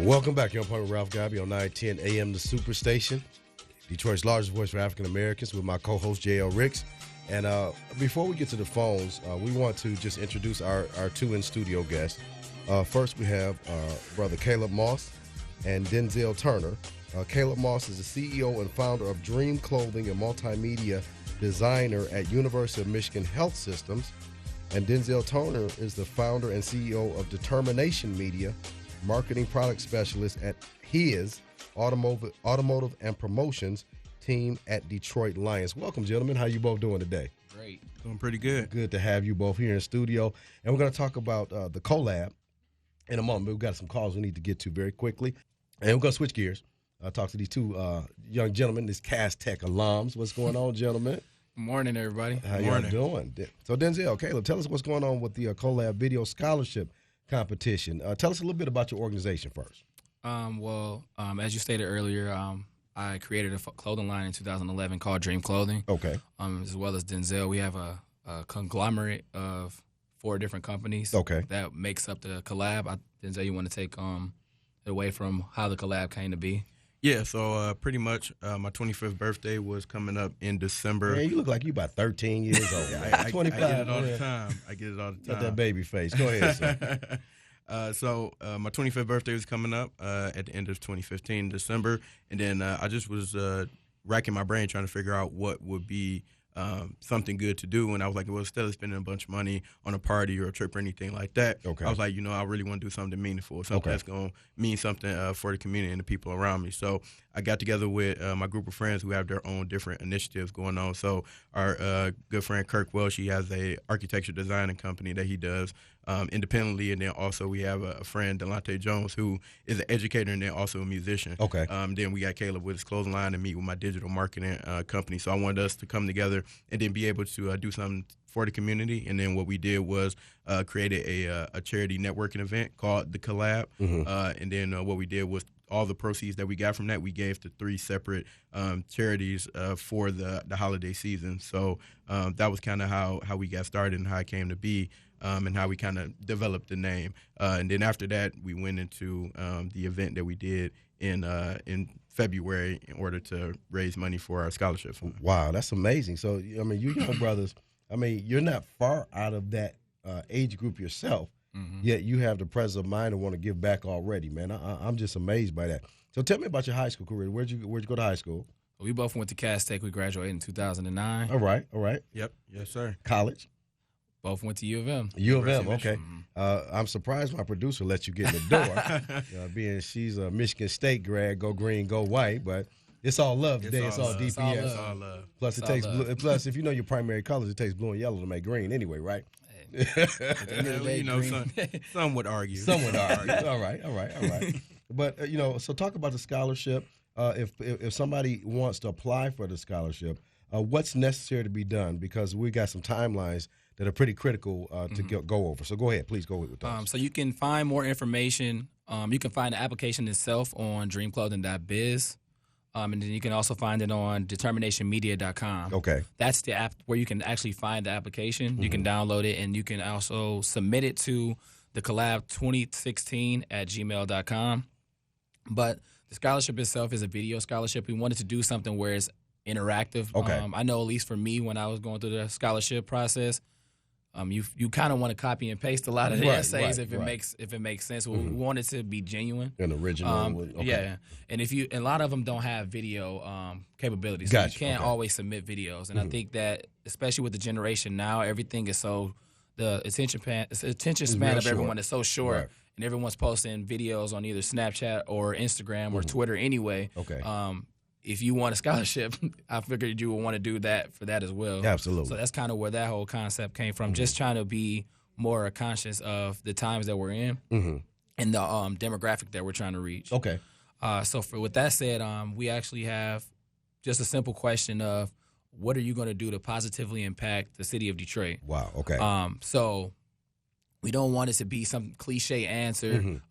Welcome back. You're on Point with Ralph Godbee on 910 AM The Superstation, Detroit's largest voice for African Americans, with my co-host J.L. Ricks. And before we get to the phones, we want to just introduce our two in-studio guests. First, we have Brother Caleb Moss and Denzell Turner. Caleb Moss is the CEO and founder of Dream Clothing, a multimedia designer at University of Michigan Health Systems. And Denzell Turner is the founder and CEO of Determination Media, marketing product specialist at his automotive and promotions team at Detroit Lions. Welcome, gentlemen. How you both doing today? Great. Doing pretty good. Good to have you both here in the studio. And we're going to talk about the Collab in a moment. We've got some calls we need to get to very quickly. And we're going to switch gears. Talk to these two young gentlemen, these Cass Tech alums. What's going on, gentlemen? Good morning, everybody. How y'all doing? So, Denzell, Caleb, tell us what's going on with the Collab Video Scholarship Competition. Tell us a little bit about your organization first. As you stated earlier, I created a clothing line in 2011 called Dream Clothing. Okay. As well as Denzell, we have a conglomerate of 4 different companies. Okay. That makes up the Collab. Denzell, you want to take it away from how the Collab came to be? Yeah, so pretty much my 25th birthday was coming up in December. Man, you look like you about 13 years old. I 25. get it all the time. Got that baby face. Go ahead, sir. So my 25th birthday was coming up at the end of 2015, December, and then I just was racking my brain trying to figure out what would be something good to do, and I was like, well, instead of spending a bunch of money on a party or a trip or anything like that, I was like, I really want to do something meaningful, something that's going to mean something for the community and the people around me. So I got together with my group of friends who have their own different initiatives going on. So our good friend Kirk Welsh, he has a architecture designing company that he does independently, and then also we have a friend, Delonte Jones, who is an educator and then also a musician. Okay. Then we got Caleb with his clothing line and me with my digital marketing company. So I wanted us to come together and then be able to do something for the community. And then what we did was created a charity networking event called the Collab. Mm-hmm. And then what we did was all the proceeds that we got from that, we gave to 3 separate charities for the holiday season. So that was kind of how we got started and how it came to be. And how we kind of developed the name. And then after that, we went into the event that we did in February in order to raise money for our scholarship fund. Wow, that's amazing. So, I mean, you young brothers, I mean, you're not far out of that age group yourself, yet you have the presence of mind to want to give back already, man. I'm just amazed by that. So tell me about your high school career. Where'd you go to high school? We both went to Cass Tech. We graduated in 2009. All right. Yep. Yes, sir. College? Both went to U of M. U of M, okay. I'm surprised my producer let you get in the door, being she's a Michigan State grad, go green, go white, but it's all love today. It's all DPS. It's all love. Plus, it takes blue. Plus, if you know your primary colors, it takes blue and yellow to make green anyway, right? Some would argue. Some would argue. All right. But, so talk about the scholarship. If somebody wants to apply for the scholarship, what's necessary to be done? Because we got some timelines that are pretty critical to go over. So go ahead. Please go with that. So you can find more information. You can find the application itself on dreamclothing.biz. And then you can also find it on determinationmedia.com. Okay. That's the app where you can actually find the application. You can download it, and you can also submit it to the Collab 2016 at gmail.com. But the scholarship itself is a video scholarship. We wanted to do something where it's interactive. Okay. I know, at least for me, when I was going through the scholarship process, you kind of want to copy and paste a lot of the essays if it makes sense. We want it to be genuine and original. Okay. Yeah, and a lot of them don't have video capabilities, so you can't always submit videos. And I think that especially with the generation now, everything is the attention span of everyone is so short, and everyone's posting videos on either Snapchat or Instagram or Twitter anyway. Okay. If you want a scholarship, I figured you would want to do that for that as well. Absolutely. So that's kind of where that whole concept came from, just trying to be more conscious of the times that we're in and the demographic that we're trying to reach. Okay. So with that said, we actually have just a simple question of what are you going to do to positively impact the city of Detroit? Wow, okay. So we don't want it to be some cliche answer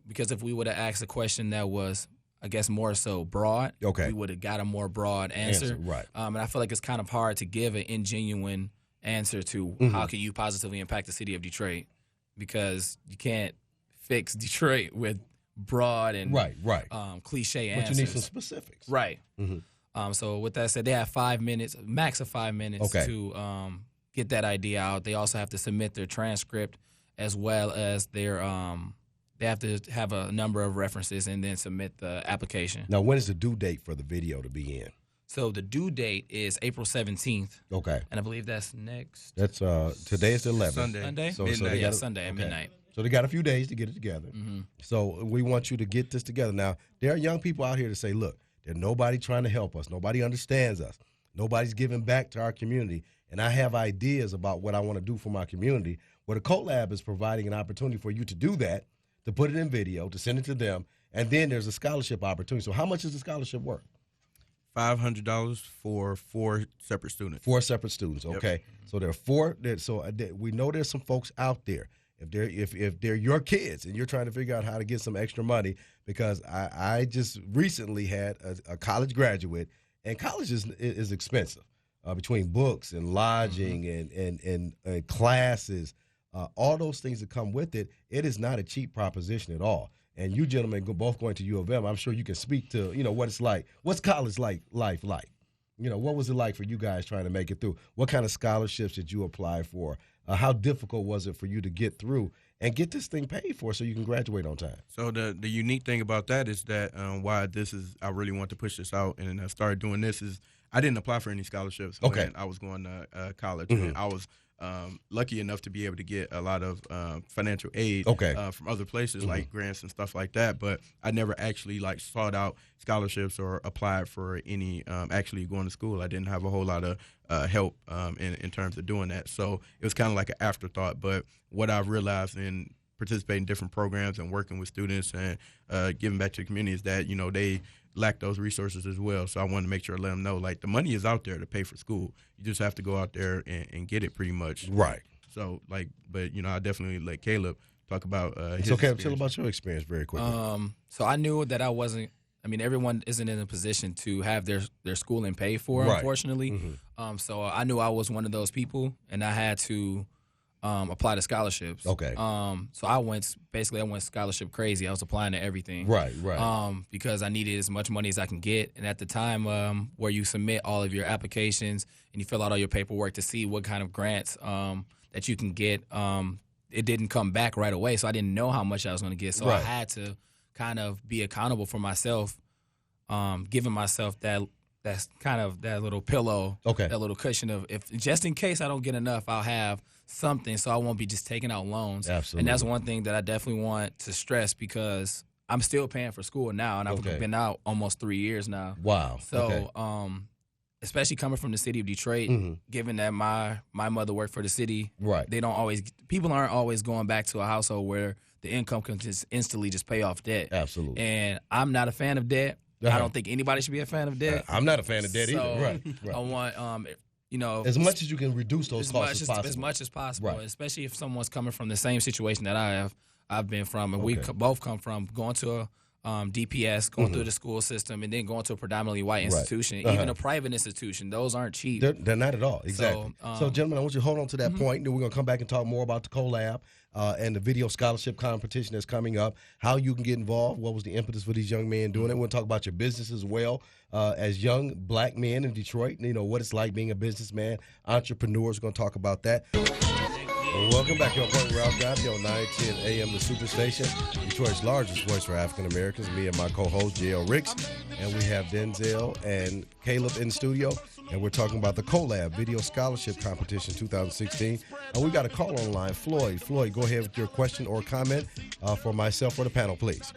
because if we would have asked a question that was, I guess, more so broad, we would have got a more broad answer. Right. And I feel like it's kind of hard to give an ingenuine answer to how can you positively impact the city of Detroit, because you can't fix Detroit with broad and cliche answers. But you need some specifics. Right. So with that said, they have 5 minutes, max of 5 minutes to get that idea out. They also have to submit their transcript as well as their they have to have a number of references and then submit the application. Now, when is the due date for the video to be in? So the due date is April 17th. Okay. And I believe that's next. That's today is the 11th. Sunday? So they got Sunday at midnight. So they got a few days to get it together. So we want you to get this together. Now, there are young people out here to say, look, there's nobody trying to help us. Nobody understands us. Nobody's giving back to our community. And I have ideas about what I want to do for my community. Well, the Collab is providing an opportunity for you to do that, to put it in video, to send it to them, and then there's a scholarship opportunity. So how much is the scholarship worth? $500 for 4 separate students. 4 separate students, okay. Yep. So there are 4. We know there's some folks out there. If they're your kids and you're trying to figure out how to get some extra money, because I just recently had a college graduate, and college is expensive between books and lodging and classes, all those things that come with it. It is not a cheap proposition at all. And you gentlemen both going to U of M, I'm sure you can speak to, what it's like. What's college life like? What was it like for you guys trying to make it through? What kind of scholarships did you apply for? How difficult was it for you to get through and get this thing paid for so you can graduate on time? So the unique thing about that is that why I really want to push this out and I started doing this is I didn't apply for any scholarships when I was going to college. And I was lucky enough to be able to get a lot of financial aid from other places like grants and stuff like that. But I never actually sought out scholarships or applied for any actually going to school. I didn't have a whole lot of help in terms of doing that. So it was kind of like an afterthought. But what I've realized in participating in different programs and working with students and giving back to the community is that, they lack those resources as well. So I wanted to make sure to let them know, the money is out there to pay for school. You just have to go out there and get it pretty much. Right. So, but, I definitely let Caleb talk about his experience. Tell about your experience very quickly. So I knew that I wasn't, everyone isn't in a position to have their schooling paid for, unfortunately. So I knew I was one of those people, and I had to apply to scholarships. Okay. So I went scholarship crazy. I was applying to everything. Right. Because I needed as much money as I can get. And at the time where you submit all of your applications and you fill out all your paperwork to see what kind of grants that you can get, it didn't come back right away. So I didn't know how much I was going to get. So I had to kind of be accountable for myself, giving myself that's kind of that little pillow, that little cushion of if just in case I don't get enough, I'll have something so I won't be just taking out loans. Absolutely. And that's one thing that I definitely want to stress because I'm still paying for school now, and I've been out almost 3 years now. Wow. So especially coming from the city of Detroit, given that my mother worked for the city, people aren't always going back to a household where the income can just instantly just pay off debt. Absolutely. And I'm not a fan of debt. I don't think anybody should be a fan of debt. I'm not a fan of debt either. Right. I want, as much as you can reduce those costs as possible. As much as possible, especially if someone's coming from the same situation that I've been from, and we both come from going to a DPS, going through the school system, and then going to a predominantly white institution, even a private institution. Those aren't cheap. They're not at all. Exactly. So, gentlemen, I want you to hold on to that point, and then we're going to come back and talk more about the Collab and the video scholarship competition that's coming up, how you can get involved, what was the impetus for these young men doing it. We'll talk about your business as well as young black men in Detroit, what it's like being a businessman, entrepreneurs. We're going to talk about that. Well, welcome back. Your partner, Ralph Godbee, on 910 AM The Superstation, Detroit's largest voice for African Americans. Me and my co-host, J.L. Ricks. And we have Denzell and Caleb in studio. And we're talking about the Collab Video Scholarship Competition 2016. And we got a call on line, Floyd. Floyd, go ahead with your question or comment for myself or the panel, please.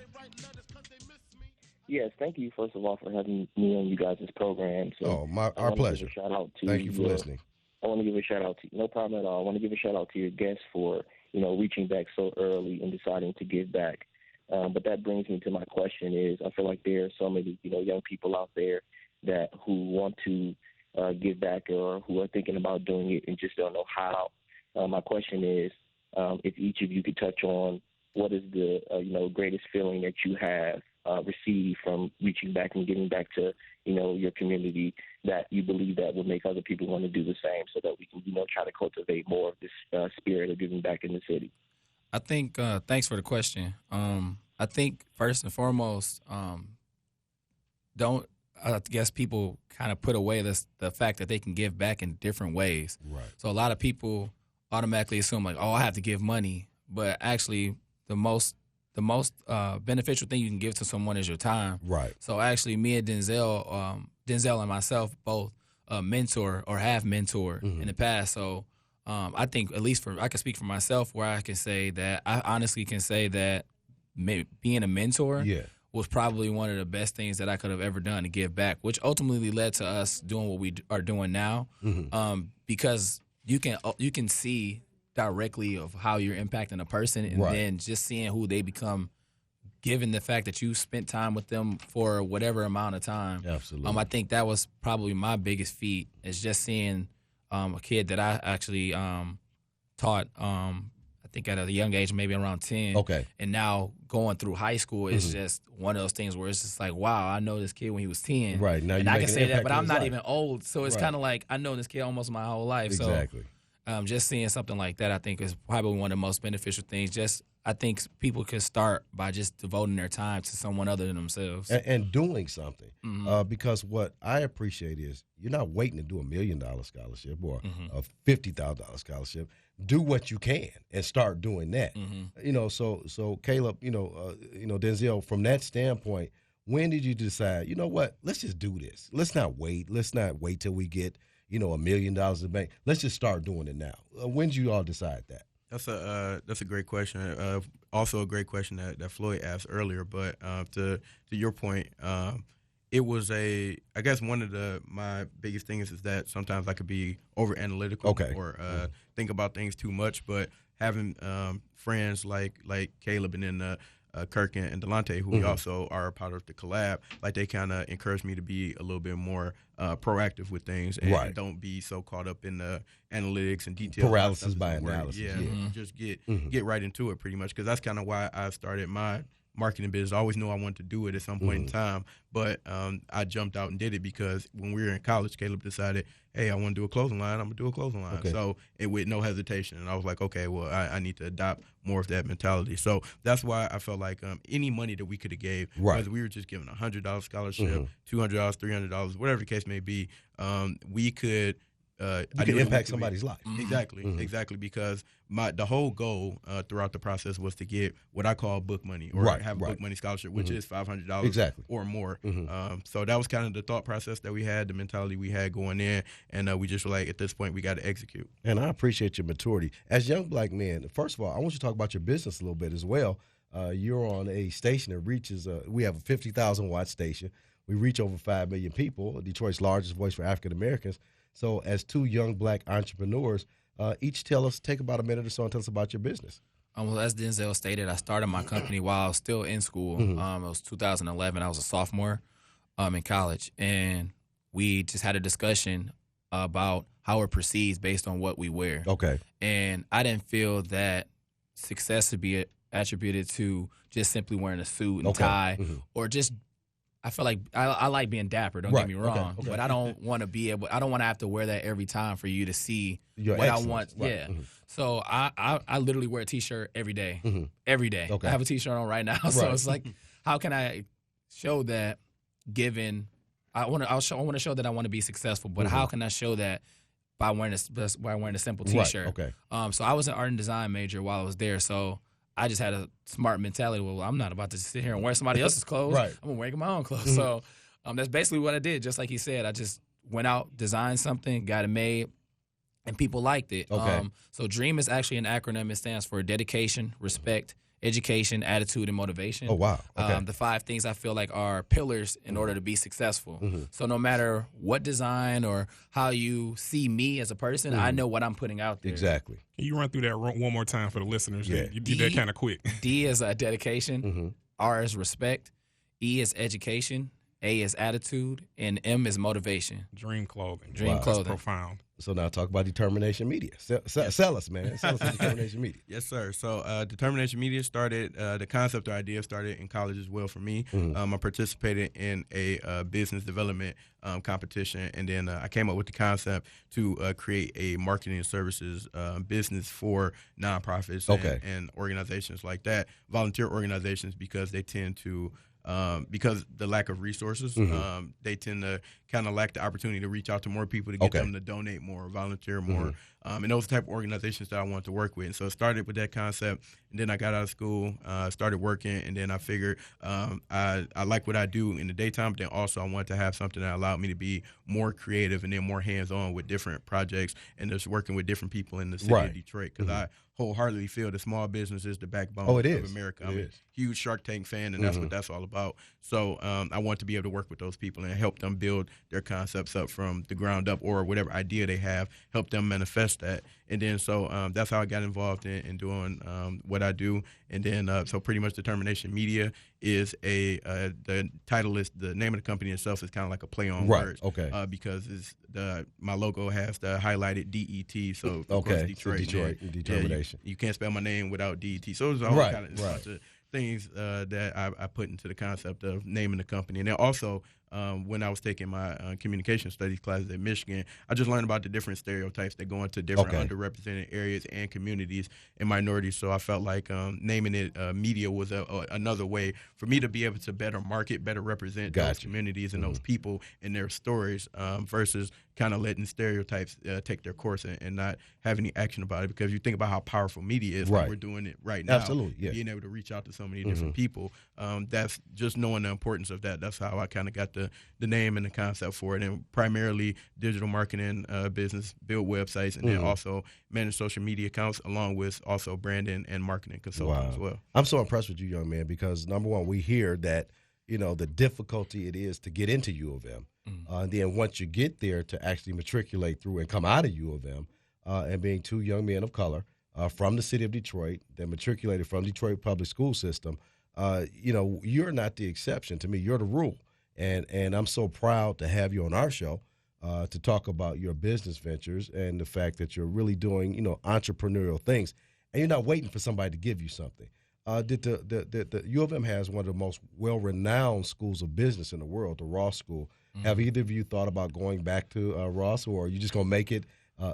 Yes, thank you, first of all, for having me on you guys' program. So our pleasure. Shout out to Thank you for listening. I want to give a shout out to you. No problem at all. I want to give a shout out to your guests for, reaching back so early and deciding to give back. But that brings me to my question is, I feel like there are so many, young people out there who want to give back or who are thinking about doing it and just don't know how. My question is, if each of you could touch on what is the, greatest feeling that you have received from reaching back and giving back to, your community that you believe that would make other people want to do the same so that we can, try to cultivate more of this spirit of giving back in the city. I think, thanks for the question. I I think first and foremost, I guess people kind of put away the fact that they can give back in different ways. Right. So a lot of people automatically assume like, oh, I have to give money, but actually the most beneficial thing you can give to someone is your time. Right. So actually, me and Denzell and myself both mentor or have mentored in the past. So I think at least I can speak for myself where I can say that I honestly can say that being a mentor was probably one of the best things that I could have ever done to give back, which ultimately led to us doing what we are doing now. Because you can see directly of how you're impacting a person, and then just seeing who they become, given the fact that you spent time with them for whatever amount of time. Absolutely. I think that was probably my biggest feat, is just seeing a kid that I actually taught, I think at a young age, maybe around 10. Okay. And now going through high school is just one of those things where it's just like, wow, I know this kid when he was 10. Right. Now and you I make can an say that, impact but in I'm his not life. even old. So it's kind of like I know this kid almost my whole life. Exactly. So just seeing something like that, I think, is probably one of the most beneficial things. Just I think people could start by just devoting their time to someone other than themselves. And doing something. Because what I appreciate is you're not waiting to do $1 million scholarship or a $50,000 scholarship. Do what you can and start doing that. You know, so Caleb, Denzell, from that standpoint, when did you decide, you know what, let's just do this. Let's not wait. Let's not wait till we get, $1 million in the bank. Let's just start doing it now. When did you all decide that? That's a great question. Also a great question that Floyd asked earlier. But to your point, it was I guess one of my biggest things is that sometimes I could be over analytical or think about things too much. But having friends like Caleb and then Kirk and Delonte, who we also are a part of the collab, like they kind of encourage me to be a little bit more proactive with things and don't be so caught up in the analytics and details. Paralysis by analysis. Yeah, just get right into it pretty much, because that's kind of why I started my marketing business. I always knew I wanted to do it at some point in time, but I jumped out and did it because when we were in college, Caleb decided, hey, I want to do a clothing line. I'm going to do a clothing line. Okay. So with no hesitation. And I was like, okay, well, I need to adopt more of that mentality. So that's why I felt like any money that we could have gave, whether we were just giving a $100 scholarship, $200, $300, whatever the case may be, we could you can impact somebody's life. Exactly, because the whole goal throughout the process was to get what I call book money, or have a book money scholarship, which is $500 or more. So that was kind of the thought process that we had, the mentality we had going in, and we just were like, at this point, we got to execute. And I appreciate your maturity. As young black men, first of all, I want you to talk about your business a little bit as well. You're on a station that reaches, we have a 50,000-watt station. We reach over 5 million people, Detroit's largest voice for African Americans. So as two young black entrepreneurs, each take about a minute or so and tell us about your business. Well, as Denzell stated, I started my company while I was still in school. It was 2011. I was a sophomore in college, and we just had a discussion about how we're perceived based on what we wear. Okay. And I didn't feel that success would be attributed to just simply wearing a suit and tie or just – I feel like I like being dapper. Don't get me wrong, but I don't want to be able. I don't want to have to wear that every time for you to see your what excellence. I want. Yeah. So I literally wear a T-shirt every day. Every day. Okay. I have a T-shirt on right now. So it's like, how can I show that? Given I want to show that I want to be successful, but how can I show that by wearing a simple T-shirt? Okay. So I was an art and design major while I was there. So I just had a smart mentality. Well, I'm not about to sit here and wear somebody else's clothes. I'm going to wear my own clothes. So that's basically what I did. Just like he said, I just went out, designed something, got it made, and people liked it. Okay. So DREAM is actually an acronym. It stands for dedication, respect, education, attitude, and motivation. Oh, wow. Okay. The 5 things I feel like are pillars in order to be successful. So no matter what design or how you see me as a person, I know what I'm putting out there. Exactly. Can you run through that one more time for the listeners? Yeah. You did that kind of quick. D is dedication. R is respect. E is education. A is attitude, and M is motivation. Dream clothing. Dream clothing. That's profound. So now talk about Determination Media. Sell us, man. Sell us Determination Media. Yes, sir. So Determination Media started, the concept or idea started in college as well for me. I participated in a business development competition, and then I came up with the concept to create a marketing and services business for nonprofits and organizations like that, volunteer organizations, because they tend to because the lack of resources, they tend to kind of lack the opportunity to reach out to more people to get them to donate more, volunteer more, and those type of organizations that I want to work with. And so it started with that concept, and then I got out of school, started working, and then I figured I like what I do in the daytime, but then also I wanted to have something that allowed me to be more creative and then more hands-on with different projects and just working with different people in the city of Detroit, because I wholeheartedly feel that small business is the backbone of America. I'm a huge Shark Tank fan, and that's what that's all about. So I want to be able to work with those people and help them build their concepts up from the ground up, or whatever idea they have, help them manifest that. And then so that's how I got involved in doing what I do. And then so pretty much Determination Media is the title is, the name of the company itself is kind of like a play on words. Because it's my logo has the highlighted DET, so of course Detroit. So Determination. You can't spell my name without DET. So it's all kind of bunch of things that I put into the concept of naming the company. And then also when I was taking my communication studies classes at Michigan, I just learned about the different stereotypes that go into different underrepresented areas and communities and minorities. So I felt like naming it media was another way for me to be able to better market, better represent those communities and those people and their stories, versus kind of letting stereotypes take their course and not have any action about it. Because you think about how powerful media is, like we're doing it right now. Absolutely, being able to reach out to so many different people. That's just knowing the importance of that. That's how I kind of got the name and the concept for it. And primarily digital marketing business, build websites, and then also manage social media accounts, along with also branding and marketing consulting as well. I'm so impressed with you, young man, because number one, we hear that, you know, the difficulty it is to get into U of M. And then once you get there, to actually matriculate through and come out of U of M, and being two young men of color from the city of Detroit that matriculated from Detroit public school system, you know, you're not the exception. To me, you're the rule. And I'm so proud to have you on our show to talk about your business ventures and the fact that you're really doing, you know, entrepreneurial things, and you're not waiting for somebody to give you something. The U of M has one of the most well-renowned schools of business in the world, the Ross School. Have either of you thought about going back to Ross, or are you just gonna make it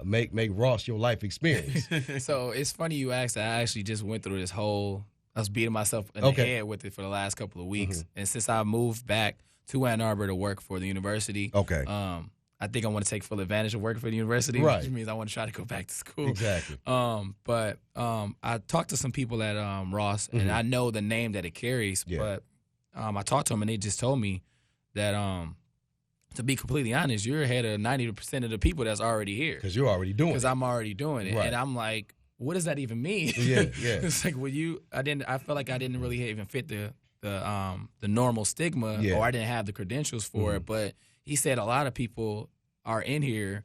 make Ross your life experience? So it's funny you asked that. I actually just went through this whole. I was beating myself in the head with it for the last couple of weeks, and since I moved back to Ann Arbor to work for the university, I think I want to take full advantage of working for the university, which means I want to try to go back to school. Exactly. But I talked to some people at Ross, and I know the name that it carries. But I talked to them, and they just told me that, to be completely honest, you're ahead of 90% of the people that's already here. Because you're already doing it. Because I'm already doing it. Right. And I'm like, what does that even mean? It's like, I felt like I didn't really even fit the normal stigma, or I didn't have the credentials for it. But he said a lot of people are in here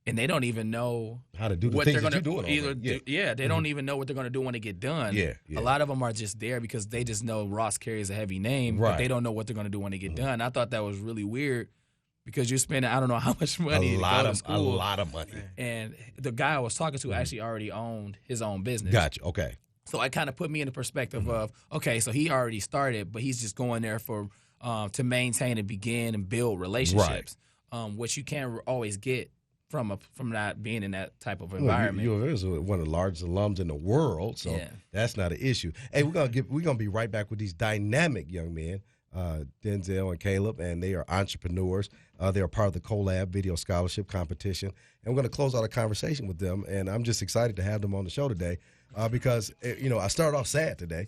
and they don't even know how to do the what things they're that going you're doing. They don't even know what they're going to do when they get done. A lot of them are just there because they just know Ross carries a heavy name, but they don't know what they're going to do when they get done. I thought that was really weird, because you're spending, I don't know how much money to go to school. A lot of money. And the guy I was talking to actually already owned his own business. Gotcha. Okay. So it kind of put me in the perspective of, okay, so he already started, but he's just going there for to maintain and begin and build relationships, which you can't always get from not being in that type of environment. U of M is one of the largest alums in the world, so that's not an issue. Hey, we're gonna be right back with these dynamic young men, Denzell and Caleb, and they are entrepreneurs. They are part of the Collab Video Scholarship Competition, and we're going to close out a conversation with them. And I'm just excited to have them on the show today, because you know, I started off sad today,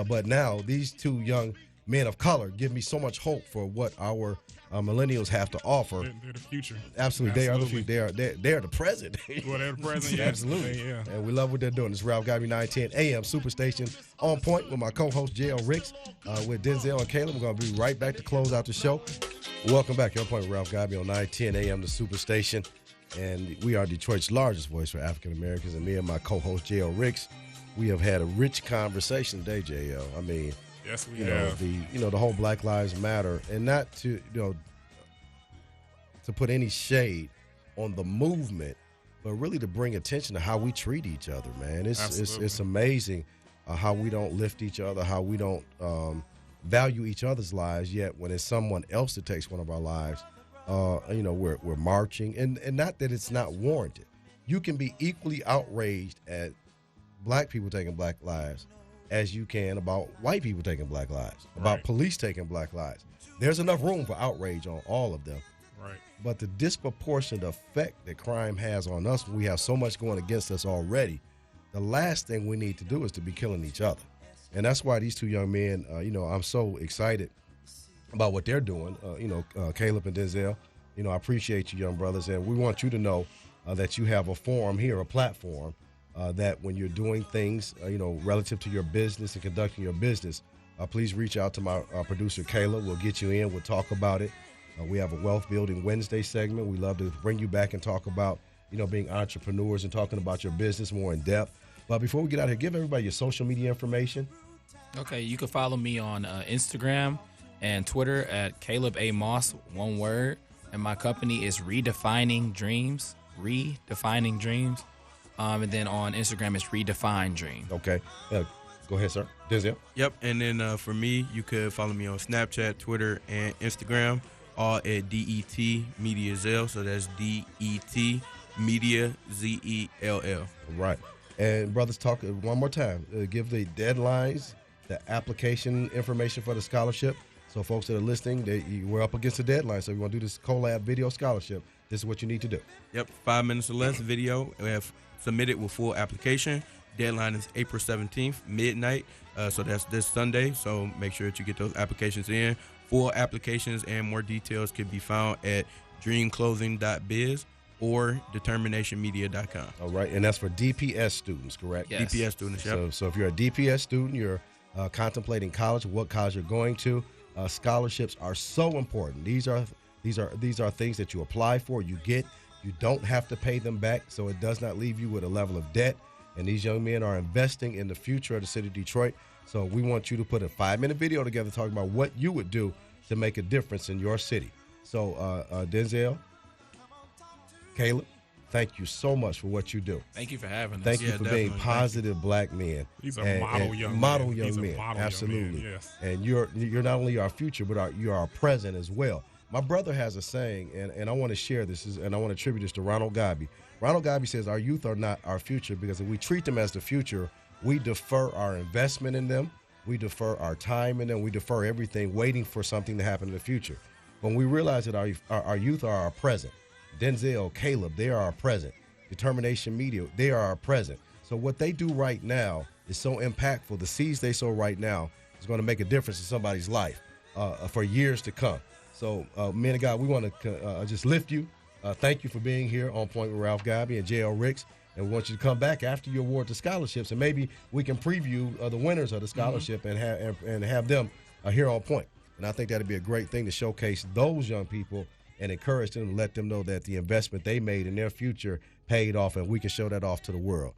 but now these two young men of color give me so much hope for what our millennials have to offer. They're the future. Absolutely. They are the future. They are the present. Well, they're the present. Yeah. Absolutely. Yeah. And we love what they're doing. It's Ralph Godbee 910 AM Superstation, on point with my co-host J.L. Ricks, with Denzell and Caleb. We're going to be right back to close out the show. Welcome back. You're on point with Ralph Godbee on 910 AM the Superstation, and we are Detroit's largest voice for African Americans. And me and my co-host J.L. Ricks, we have had a rich conversation today, J.L. I mean, Yes, we you know, have. the whole Black Lives Matter, and not to to put any shade on the movement, but really to bring attention to how we treat each other, man. It's amazing how we don't lift each other, how we don't value each other's lives, yet when it's someone else that takes one of our lives, we're marching, and not that it's not warranted. You can be equally outraged at black people taking black lives as you can about white people taking black lives, about police taking black lives. There's enough room for outrage on all of them. Right. But the disproportionate effect that crime has on us when we have so much going against us already, the last thing we need to do is to be killing each other. And that's why these two young men, I'm so excited about what they're doing, Caleb and Denzell. I appreciate you, young brothers, and we want you to know that you have a forum here, a platform, that when you're doing things, relative to your business and conducting your business, please reach out to my producer, Caleb. We'll get you in. We'll talk about it. We have a Wealth Building Wednesday segment. We love to bring you back and talk about, being entrepreneurs and talking about your business more in depth. But before we get out here, give everybody your social media information. Okay, you can follow me on Instagram and Twitter at Caleb A. Moss, one word. And my company is Redefining Dreams. And then on Instagram, it's Redefine Dream. Okay. Go ahead, sir. Denzell. Yep. And then for me, you could follow me on Snapchat, Twitter, and Instagram, all at DET Media Zell. So that's DET Media ZELL. Right. And brothers, talk one more time. Give the deadlines, the application information for the scholarship. So folks that are listening, we're up against the deadline. So if you want to do this Collab video scholarship, this is what you need to do. Yep. 5 minutes or less video. We have submitted with full application. Deadline is April 17th, midnight. So that's this Sunday. So make sure that you get those applications in. Full applications and more details can be found at dreamclothing.biz or determinationmedia.com. All right. And that's for DPS students, correct? Yes. DPS students, yep. So if you're a DPS student, you're contemplating college, what college you're going to, scholarships are so important. These are things that you apply for, you get. You don't have to pay them back, so it does not leave you with a level of debt. And these young men are investing in the future of the city of Detroit. So we want you to put a 5-minute video together talking about what you would do to make a difference in your city. So Denzell, Caleb, thank you so much for what you do. Thank you for having us. Thank you for being positive black men. These are model young men. Absolutely. Yes. And you're not only our future, but you're our present as well. My brother has a saying, and I want to share this, and I want to attribute this to Ronald Godbee. Ronald Godbee says our youth are not our future, because if we treat them as the future, we defer our investment in them, we defer our time in them, we defer everything waiting for something to happen in the future. When we realize that our youth are our present, Denzell, Caleb, they are our present. Determination Media, they are our present. So what they do right now is so impactful. The seeds they sow right now is going to make a difference in somebody's life for years to come. So, men of God, we want to just lift you. Thank you for being here on Point with Ralph Godbee and J.L. Ricks. And we want you to come back after you award the scholarships, and maybe we can preview the winners of the scholarship and have them here on Point. And I think that'd be a great thing to showcase those young people and encourage them to let them know that the investment they made in their future paid off, and we can show that off to the world.